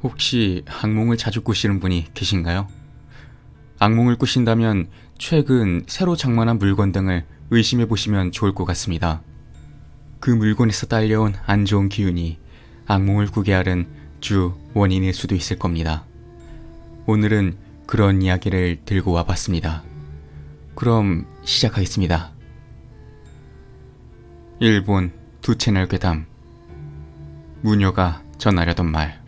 혹시 악몽을 자주 꾸시는 분이 계신가요? 악몽을 꾸신다면 최근 새로 장만한 물건 등을 의심해 보시면 좋을 것 같습니다. 그 물건에서 딸려온 안 좋은 기운이 악몽을 꾸게 하는 주 원인일 수도 있을 겁니다. 오늘은 그런 이야기를 들고 와봤습니다. 그럼 시작하겠습니다. 일본 두 채널 괴담. 무녀가 전하려던 말.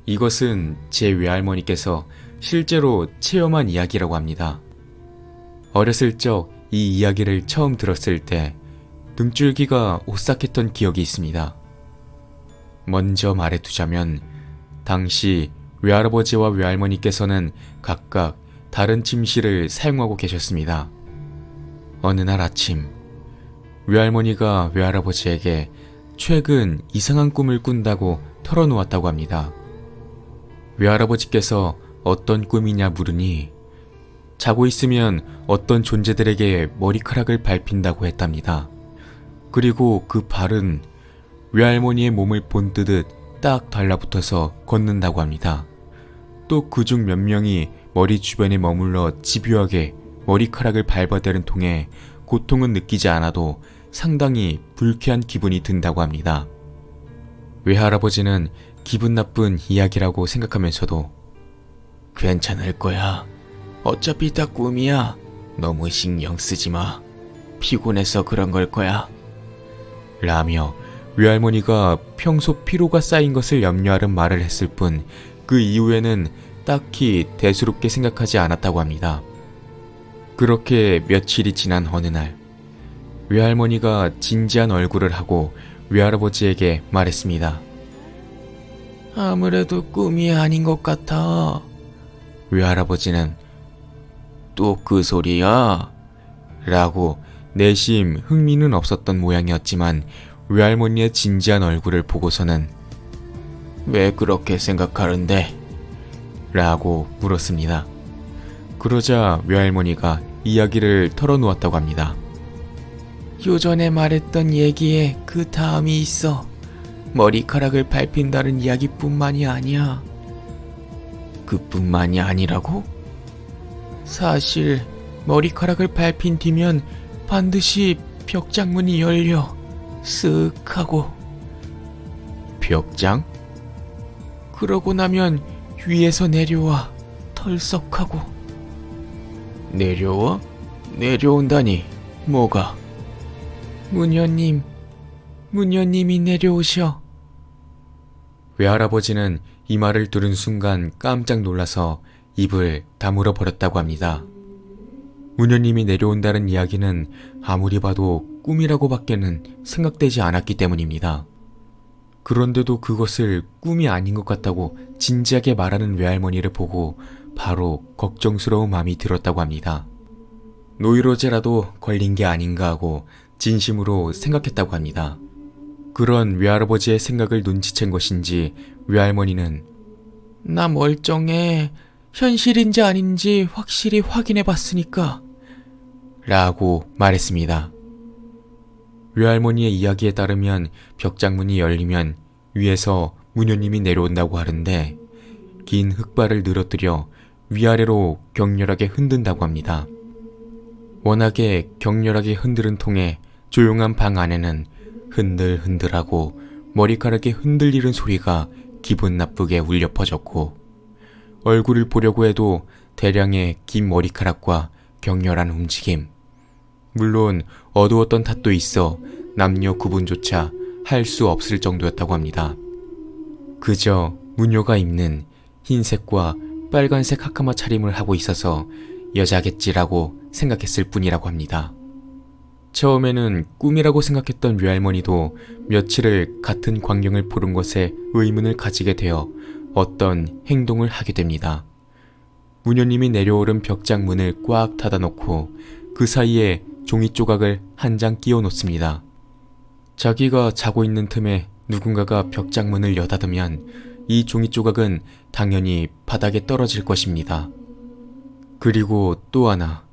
이것은 제 외할머니께서 실제로 체험한 이야기라고 합니다. 어렸을 적 이 이야기를 처음 들었을 때 등줄기가 오싹했던 기억이 있습니다. 먼저 말해두자면 당시 외할아버지와 외할머니께서는 각각 다른 침실을 사용하고 계셨습니다. 어느 날 아침, 외할머니가 외할아버지에게 최근 이상한 꿈을 꾼다고 털어놓았다고 합니다. 외할아버지께서 어떤 꿈이냐 물으니 자고 있으면 어떤 존재들에게 머리카락을 밟힌다고 했답니다. 그리고 그 발은 외할머니의 몸을 본뜨듯 딱 달라붙어서 걷는다고 합니다. 또 그중 몇 명이 머리 주변에 머물러 집요하게 머리카락을 밟아대는 통에 고통은 느끼지 않아도 상당히 불쾌한 기분이 든다고 합니다. 외할아버지는 기분 나쁜 이야기라고 생각하면서도 괜찮을 거야. 어차피 다 꿈이야. 너무 신경 쓰지 마. 피곤해서 그런 걸 거야. 라며 외할머니가 평소 피로가 쌓인 것을 염려하는 말을 했을 뿐 그 이후에는 딱히 대수롭게 생각하지 않았다고 합니다. 그렇게 며칠이 지난 어느 날, 외할머니가 진지한 얼굴을 하고 외할아버지에게 말했습니다. 아무래도 꿈이 아닌 것 같아. 외할아버지는 또 그 소리야? 라고 내심 흥미는 없었던 모양이었지만 외할머니의 진지한 얼굴을 보고서는 왜 그렇게 생각하는데? 라고 물었습니다. 그러자 외할머니가 이야기를 털어놓았다고 합니다. 요전에 말했던 얘기에 그 다음이 있어. 머리카락을 밟힌다는 이야기뿐만이 아니야. 그뿐만이 아니라고? 사실 머리카락을 밟힌 뒤면 반드시 벽장문이 열려 쓱 하고. 벽장? 그러고 나면 위에서 내려와 털썩하고. 내려와? 내려온다니 뭐가? 무녀님이 내려오셔. 외할아버지는 이 말을 들은 순간 깜짝 놀라서 입을 다물어 버렸다고 합니다. 무녀님이 내려온다는 이야기는 아무리 봐도 꿈이라고 밖에는 생각되지 않았기 때문입니다. 그런데도 그것을 꿈이 아닌 것 같다고 진지하게 말하는 외할머니를 보고 바로 걱정스러운 마음이 들었다고 합니다. 노이로제라도 걸린 게 아닌가 하고 진심으로 생각했다고 합니다. 그런 외할아버지의 생각을 눈치챈 것인지 외할머니는 나 멀쩡해. 현실인지 아닌지 확실히 확인해 봤으니까. 라고 말했습니다. 외할머니의 이야기에 따르면 벽장문이 열리면 위에서 무녀님이 내려온다고 하는데 긴 흙발을 늘어뜨려 위아래로 격렬하게 흔든다고 합니다. 워낙에 격렬하게 흔드는 통에 조용한 방 안에는 흔들흔들하고 머리카락이 흔들리는 소리가 기분 나쁘게 울려 퍼졌고 얼굴을 보려고 해도 대량의 긴 머리카락과 격렬한 움직임, 물론 어두웠던 탓도 있어 남녀 구분조차 할 수 없을 정도였다고 합니다. 그저 무녀가 입는 흰색과 빨간색 하카마 차림을 하고 있어서 여자겠지라고 생각했을 뿐이라고 합니다. 처음에는 꿈이라고 생각했던 외할머니도 며칠을 같은 광경을 보는 것에 의문을 가지게 되어 어떤 행동을 하게 됩니다. 무녀님이 내려오른 벽장 문을 꽉 닫아놓고 그 사이에 종이 조각을 한 장 끼워 놓습니다. 자기가 자고 있는 틈에 누군가가 벽장 문을 여닫으면 이 종이 조각은 당연히 바닥에 떨어질 것입니다. 그리고 또 하나,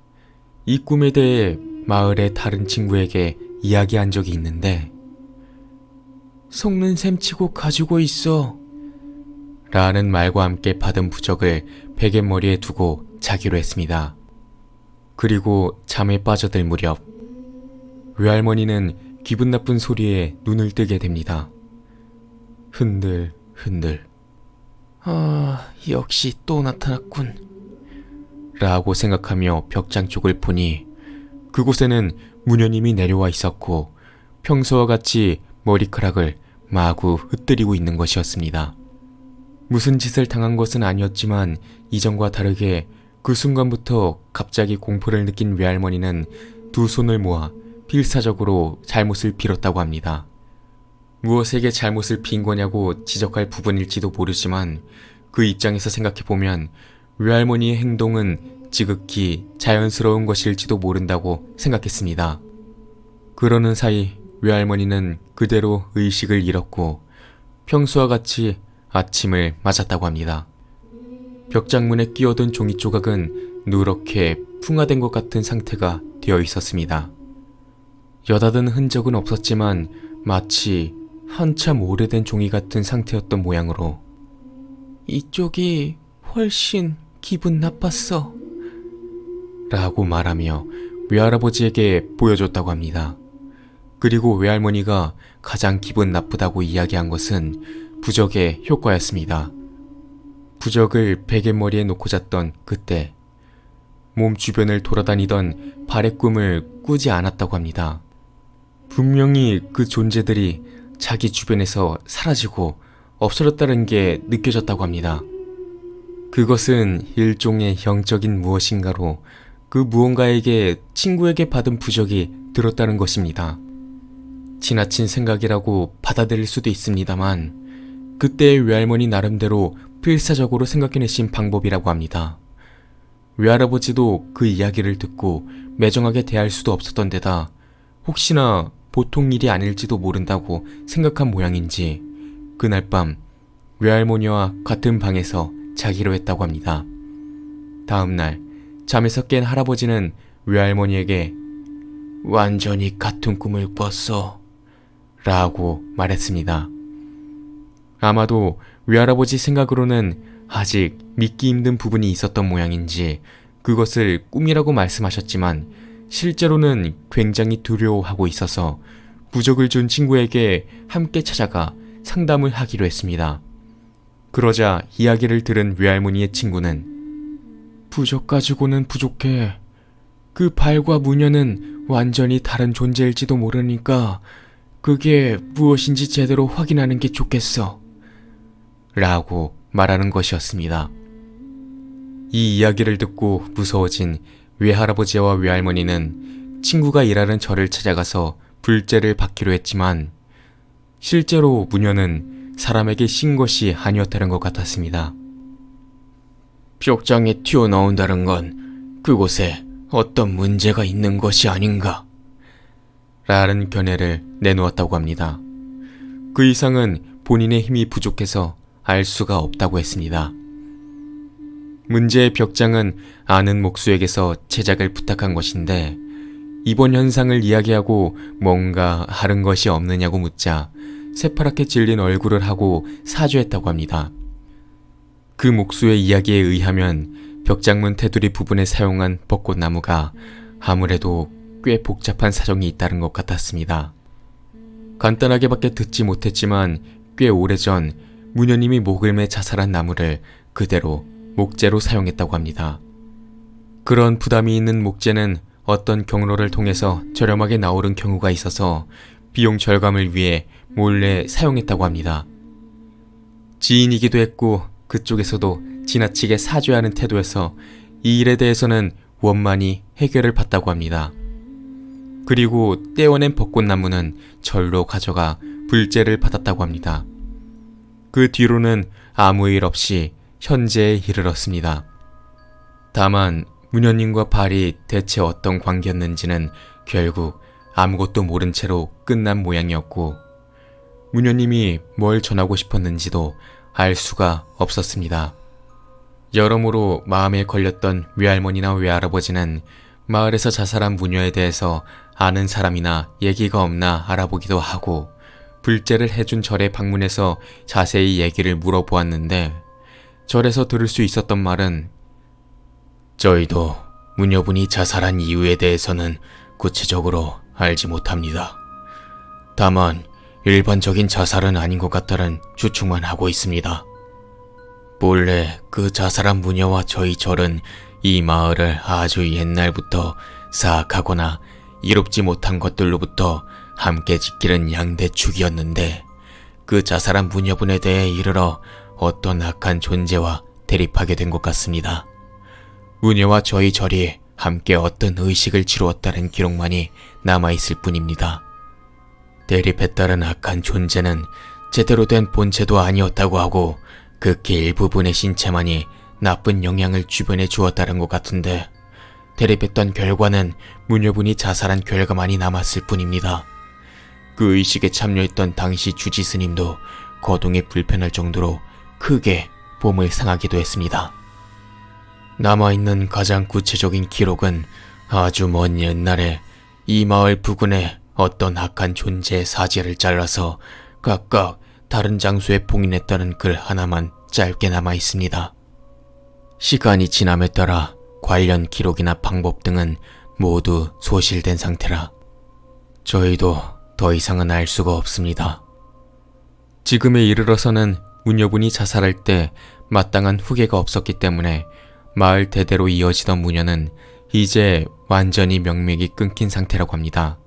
이 꿈에 대해 마을의 다른 친구에게 이야기한 적이 있는데 속는 셈 치고 가지고 있어. 라는 말과 함께 받은 부적을 베갯머리에 두고 자기로 했습니다. 그리고 잠에 빠져들 무렵 외할머니는 기분 나쁜 소리에 눈을 뜨게 됩니다. 흔들 흔들. 아, 역시 또 나타났군. 라고 생각하며 벽장 쪽을 보니 그곳에는 무녀님이 내려와 있었고 평소와 같이 머리카락을 마구 흩뜨리고 있는 것이었습니다. 무슨 짓을 당한 것은 아니었지만 이전과 다르게 그 순간부터 갑자기 공포를 느낀 외할머니는 두 손을 모아 필사적으로 잘못을 빌었다고 합니다. 무엇에게 잘못을 빈 거냐고 지적할 부분일지도 모르지만 그 입장에서 생각해보면 외할머니의 행동은 지극히 자연스러운 것일지도 모른다고 생각했습니다. 그러는 사이 외할머니는 그대로 의식을 잃었고 평소와 같이 아침을 맞았다고 합니다. 벽장문에 끼어든 종이 조각은 누렇게 풍화된 것 같은 상태가 되어 있었습니다. 여닫은 흔적은 없었지만 마치 한참 오래된 종이 같은 상태였던 모양으로 이쪽이 훨씬 기분 나빴어 라고 말하며 외할아버지에게 보여줬다고 합니다. 그리고 외할머니가 가장 기분 나쁘다고 이야기한 것은 부적의 효과였습니다. 부적을 베갯머리에 놓고 잤던 그때 몸 주변을 돌아다니던 발의 꿈을 꾸지 않았다고 합니다. 분명히 그 존재들이 자기 주변에서 사라지고 없어졌다는 게 느껴졌다고 합니다. 그것은 일종의 영적인 무엇인가로 그 무언가에게 친구에게 받은 부적이 들었다는 것입니다. 지나친 생각이라고 받아들일 수도 있습니다만 그때의 외할머니 나름대로 필사적으로 생각해내신 방법이라고 합니다. 외할아버지도 그 이야기를 듣고 매정하게 대할 수도 없었던 데다 혹시나 보통 일이 아닐지도 모른다고 생각한 모양인지 그날 밤 외할머니와 같은 방에서 자기로 했다고 합니다. 다음날 잠에서 깬 할아버지는 외할머니에게 완전히 같은 꿈을 꿨어 라고 말했습니다. 아마도 외할아버지 생각으로는 아직 믿기 힘든 부분이 있었던 모양인지 그것을 꿈이라고 말씀하셨지만 실제로는 굉장히 두려워하고 있어서 부적을 준 친구에게 함께 찾아가 상담을 하기로 했습니다. 그러자 이야기를 들은 외할머니의 친구는 부적 가지고는 부족해. 그 발과 무녀는 완전히 다른 존재일지도 모르니까 그게 무엇인지 제대로 확인하는 게 좋겠어. 라고 말하는 것이었습니다. 이 이야기를 듣고 무서워진 외할아버지와 외할머니는 친구가 일하는 절을 찾아가서 불제를 받기로 했지만 실제로 무녀는 사람에게 신 것이 아니었다는 것 같았습니다. 벽장에 튀어나온다는 건 그곳에 어떤 문제가 있는 것이 아닌가 라는 견해를 내놓았다고 합니다. 그 이상은 본인의 힘이 부족해서 알 수가 없다고 했습니다. 문제의 벽장은 아는 목수에게서 제작을 부탁한 것인데 이번 현상을 이야기하고 뭔가 다른 것이 없느냐고 묻자 새파랗게 질린 얼굴을 하고 사죄했다고 합니다. 그 목수의 이야기에 의하면 벽장문 테두리 부분에 사용한 벚꽃나무가 아무래도 꽤 복잡한 사정이 있다는 것 같았습니다. 간단하게밖에 듣지 못했지만 꽤 오래전 무녀님이 목을 매 자살한 나무를 그대로 목재로 사용했다고 합니다. 그런 부담이 있는 목재는 어떤 경로를 통해서 저렴하게 나오는 경우가 있어서 비용 절감을 위해 몰래 사용했다고 합니다. 지인이기도 했고 그쪽에서도 지나치게 사죄하는 태도여서 이 일에 대해서는 원만히 해결을 받다고 합니다. 그리고 떼어낸 벚꽃나무는 절로 가져가 불제를 받았다고 합니다. 그 뒤로는 아무 일 없이 현재에 이르렀습니다. 다만 무녀님과 발이 대체 어떤 관계였는지는 결국 아무것도 모른 채로 끝난 모양이었고 무녀님이 뭘 전하고 싶었는지도 알 수가 없었습니다. 여러모로 마음에 걸렸던 외할머니나 외할아버지는 마을에서 자살한 무녀에 대해서 아는 사람이나 얘기가 없나 알아보기도 하고 불제를 해준 절에 방문해서 자세히 얘기를 물어보았는데 절에서 들을 수 있었던 말은 저희도 무녀분이 자살한 이유에 대해서는 구체적으로 알지 못합니다. 다만 일반적인 자살은 아닌 것 같다는 추측만 하고 있습니다. 본래 그 자살한 무녀와 저희 절은 이 마을을 아주 옛날부터 사악하거나 이롭지 못한 것들로부터 함께 지키는 양대축이었는데 그 자살한 무녀분에 대해 이르러 어떤 악한 존재와 대립하게 된 것 같습니다. 무녀와 저희 절이 함께 어떤 의식을 치루었다는 기록만이 남아있을 뿐입니다. 대립했다는 악한 존재는 제대로 된 본체도 아니었다고 하고 극히 일부분의 신체만이 나쁜 영향을 주변에 주었다는 것 같은데 대립했던 결과는 무녀분이 자살한 결과만이 남았을 뿐입니다. 그 의식에 참여했던 당시 주지 스님도 거동이 불편할 정도로 크게 몸을 상하기도 했습니다. 남아있는 가장 구체적인 기록은 아주 먼 옛날에 이 마을 부근에 어떤 악한 존재의 사지를 잘라서 각각 다른 장소에 봉인했다는 글 하나만 짧게 남아있습니다. 시간이 지남에 따라 관련 기록이나 방법 등은 모두 소실된 상태라 저희도 더 이상은 알 수가 없습니다. 지금에 이르러서는 무녀분이 자살할 때 마땅한 후계가 없었기 때문에 마을 대대로 이어지던 무녀는 이제 완전히 명맥이 끊긴 상태라고 합니다.